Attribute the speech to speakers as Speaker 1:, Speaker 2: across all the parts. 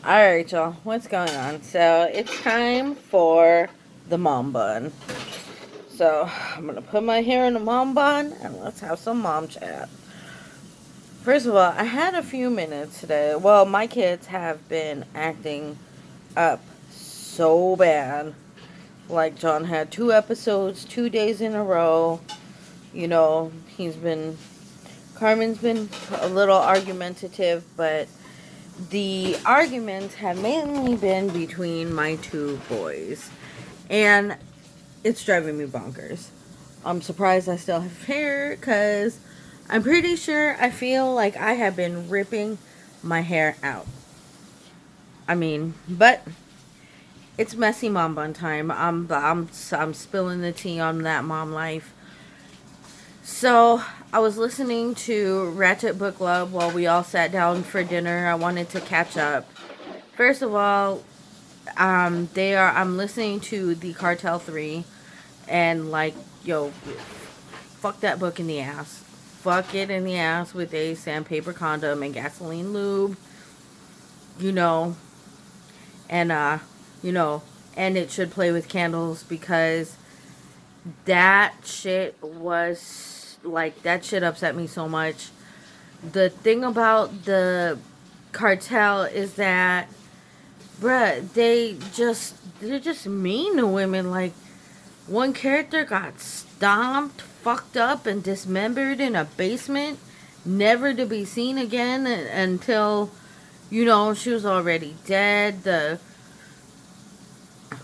Speaker 1: Alright, y'all, what's going on? So, it's time for the mom bun. So, I'm gonna put my hair in a mom bun and let's have some mom chat. First of all, I had a few minutes today. Well, my kids have been acting up so bad. Like, John had 2 episodes, 2 days in a row. You know, Carmen's been a little argumentative, but the arguments have mainly been between my two boys. And it's driving me bonkers. I'm surprised I still have hair because I'm pretty sure I feel like I have been ripping my hair out. I mean, but it's messy mom bun time. I'm spilling the tea on that mom life. So I was listening to Ratchet Book Club while we all sat down for dinner. I wanted to catch up. First of all, I'm listening to the Cartel 3 and like, yo, fuck that book in the ass. Fuck it in the ass with a sandpaper condom and gasoline lube. You know, and you know, and it should play with candles because that shit was like that shit upset me so much. The thing about the cartel is that bruh, they're just mean to women. Like one character got stomped, fucked up, and dismembered in a basement, never to be seen again until she was already dead. The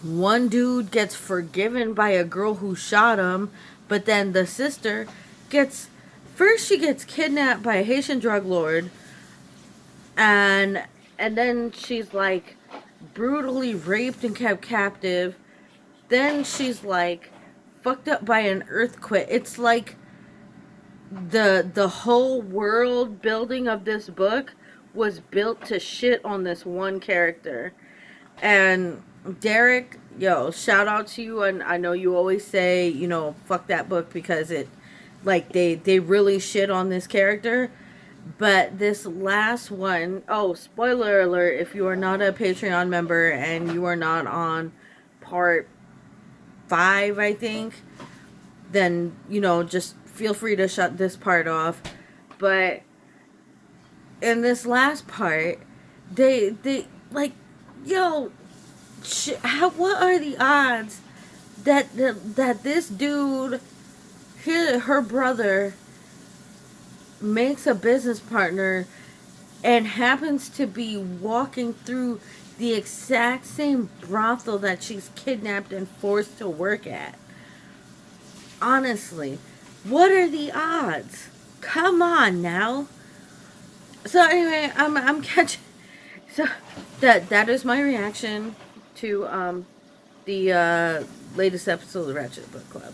Speaker 1: one dude gets forgiven by a girl who shot him, but then the sister gets first she gets kidnapped by a Haitian drug lord, and then she's like brutally raped and kept captive. Then she's like fucked up by an earthquake. It's like the whole world building of this book was built to shit on this one character. And Derek, yo, shout out to you. And I know you always say, fuck that book because it like they really shit on this character. But this last one, oh, spoiler alert, if you are not a Patreon member and you are not on part 5, I think, then, just feel free to shut this part off. But in this last part, they like, yo, what are the odds that this dude, her brother, makes a business partner and happens to be walking through the exact same brothel that she's kidnapped and forced to work at? Honestly, what are the odds? Come on now. So anyway, I'm catching. So that is my reaction to the latest episode of the Ratchet Book Club.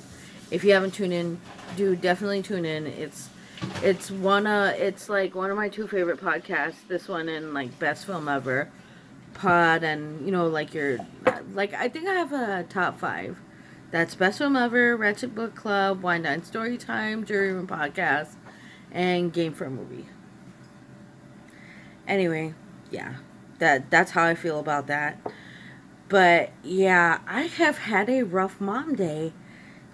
Speaker 1: If you haven't tuned in, do definitely tune in. It's like one of my two favorite podcasts. This one and like Best Film Ever pod, and like I think I have a top 5. That's Best Film Ever, Ratchet Book Club, Wine Dine Story Time, Jury Room Podcast, and Game for a Movie. Anyway, yeah, that's how I feel about that. But yeah, I have had a rough mom day.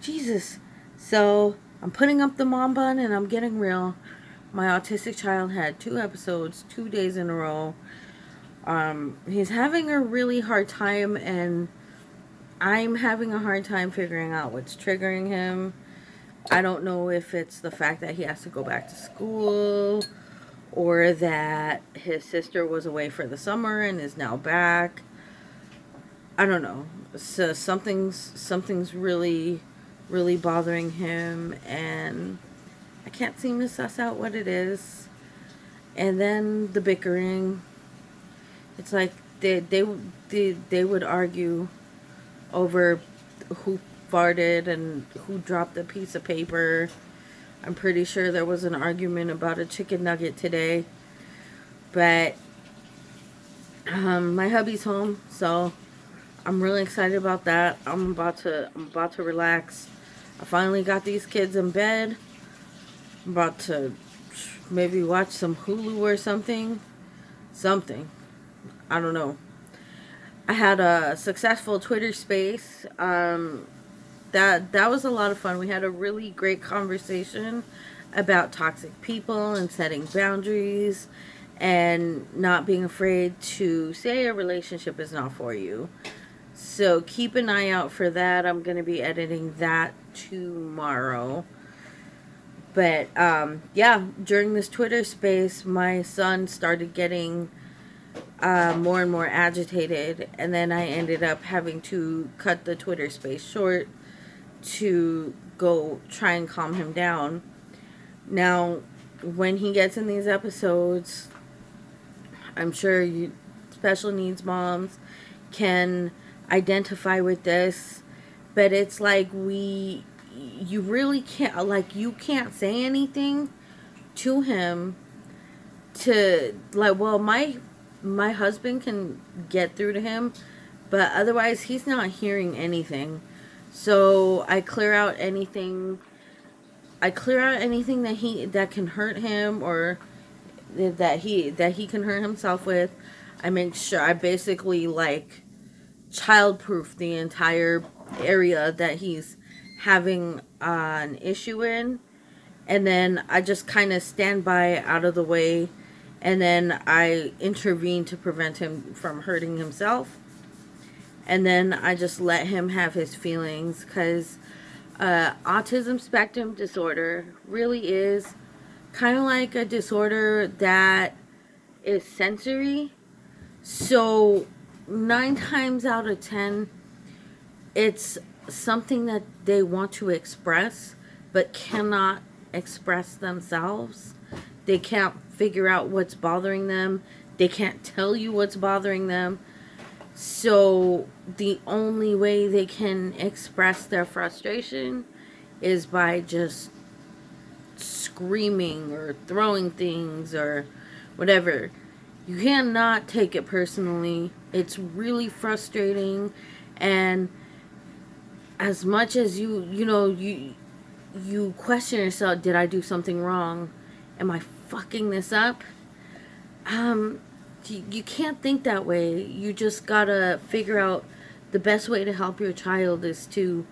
Speaker 1: Jesus. So I'm putting up the mom bun and I'm getting real. My autistic child had 2 episodes, 2 days in a row. He's having a really hard time, and I'm having a hard time figuring out what's triggering him. I don't know if it's the fact that he has to go back to school or that his sister was away for the summer and is now back. I don't know. So something's really bothering him, and I can't seem to suss out what it is. And then the bickering. It's like they would argue over who farted and who dropped a piece of paper. I'm pretty sure there was an argument about a chicken nugget today. But my hubby's home, so I'm really excited about that. I'm about to relax. I finally got these kids in bed. I'm about to maybe watch some Hulu or something. Something. I don't know. I had a successful Twitter space. That was a lot of fun. We had a really great conversation about toxic people and setting boundaries and not being afraid to say a relationship is not for you. So keep an eye out for that. I'm going to be editing that tomorrow. But yeah, during this Twitter space, my son started getting more and more agitated, and then I ended up having to cut the Twitter space short to go try and calm him down. Now, when he gets in these episodes, I'm sure you special needs moms can identify with this, but it's like you really can't, like, you can't say anything to him to, like, well, my husband can get through to him, but otherwise he's not hearing anything. So I clear out anything that can hurt him, or that he can hurt himself with. I make sure I basically, like, childproof the entire area that he's having an issue in, and then I just kind of stand by out of the way, and then I intervene to prevent him from hurting himself, and then I just let him have his feelings, because autism spectrum disorder really is kind of like a disorder that is sensory. So 9 times out of 10, it's something that they want to express but cannot express themselves. They can't figure out what's bothering them. They can't tell you what's bothering them. So the only way they can express their frustration is by just screaming or throwing things or whatever. You cannot take it personally. It's really frustrating, and as much as you question yourself, did I do something wrong? Am I fucking this up? You can't think that way. You just gotta figure out the best way to help your child is to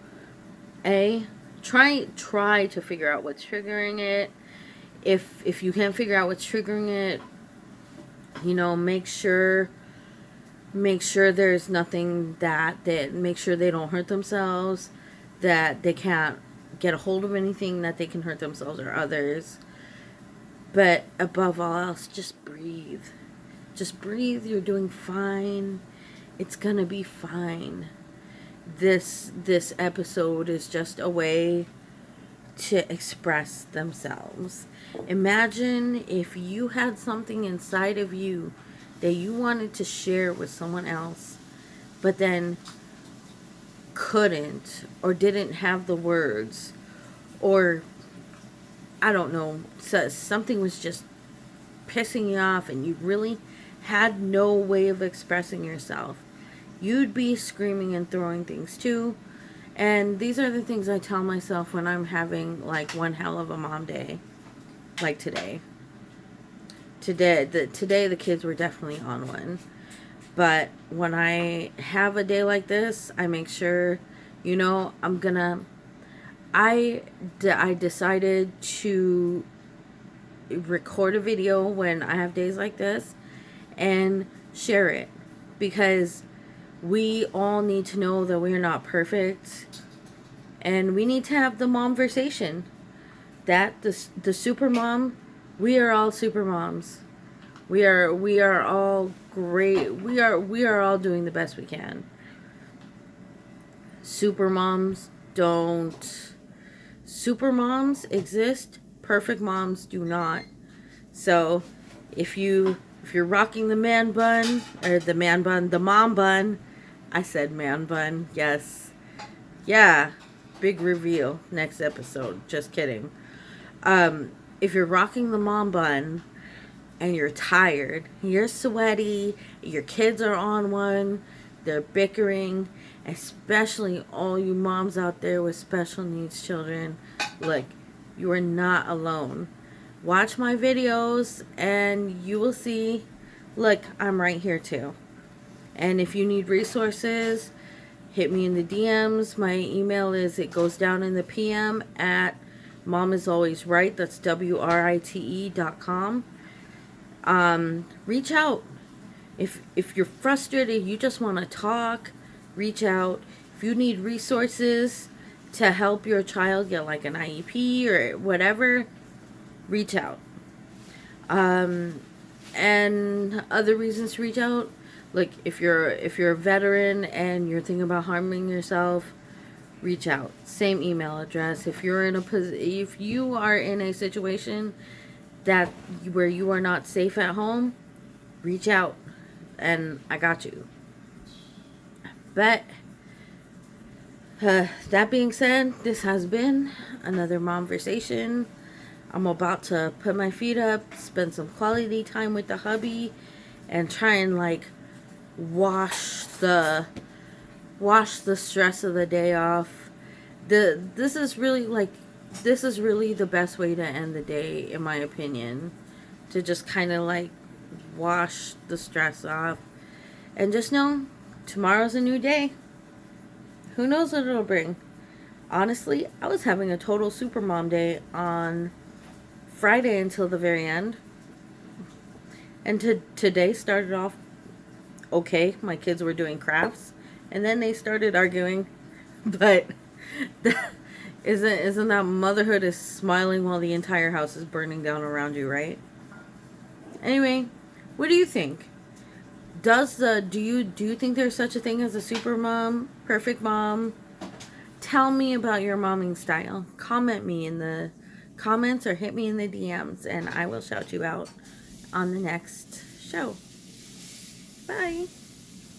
Speaker 1: try to figure out what's triggering it. If you can't figure out what's triggering it, make sure there's nothing that make sure they don't hurt themselves, that they can't get a hold of anything that they can hurt themselves or others. But above all else, just breathe. Just breathe. You're doing fine. It's gonna be fine. This episode is just a way to express themselves. Imagine if you had something inside of you that you wanted to share with someone else, but then couldn't, or didn't have the words, or I don't know, so something was just pissing you off and you really had no way of expressing yourself. You'd be screaming and throwing things too. And these are the things I tell myself when I'm having, like, one hell of a mom day. Like today. Today the kids were definitely on one. But when I have a day like this, I make sure, I decided to record a video when I have days like this and share it, because we all need to know that we're not perfect, and we need to have the mom conversation. That the super mom, we are all super moms. We are all great. We are all doing the best we can. Super moms don't. Super moms exist. Perfect moms do not. So, if you're rocking the man bun, or the mom bun, I said man bun, yes. Yeah, big reveal next episode. Just kidding. If you're rocking the mom bun and you're tired, you're sweaty, your kids are on one, they're bickering, especially all you moms out there with special needs children, look, you are not alone. Watch my videos and you will see look, I'm right here too. And if you need resources, hit me in the DMs. My email is, it goes down in the PM, at momisalwaysright. That's WRITE.com. Reach out. If you're frustrated, you just want to talk, reach out. If you need resources to help your child get like an IEP or whatever, reach out. And other reasons to reach out, like if you're a veteran and you're thinking about harming yourself, reach out. Same email address. If you are in a situation that where you are not safe at home, reach out, and I got you. But that being said, this has been another Momversation. I'm about to put my feet up, spend some quality time with the hubby, and try and like wash the stress of the day off. This is really the best way to end the day, in my opinion, to just kind of like wash the stress off and just know tomorrow's a new day. Who knows what it'll bring? Honestly, I was having a total super mom day on Friday until the very end. And today started off okay. My kids were doing crafts, and then they started arguing. But isn't that motherhood is smiling while the entire house is burning down around you, right? Anyway, what do you think? Do you think there's such a thing as a super mom, perfect mom? Tell me about your momming style. Comment me in the comments or hit me in the DMs, and I will shout you out on the next show. Bye.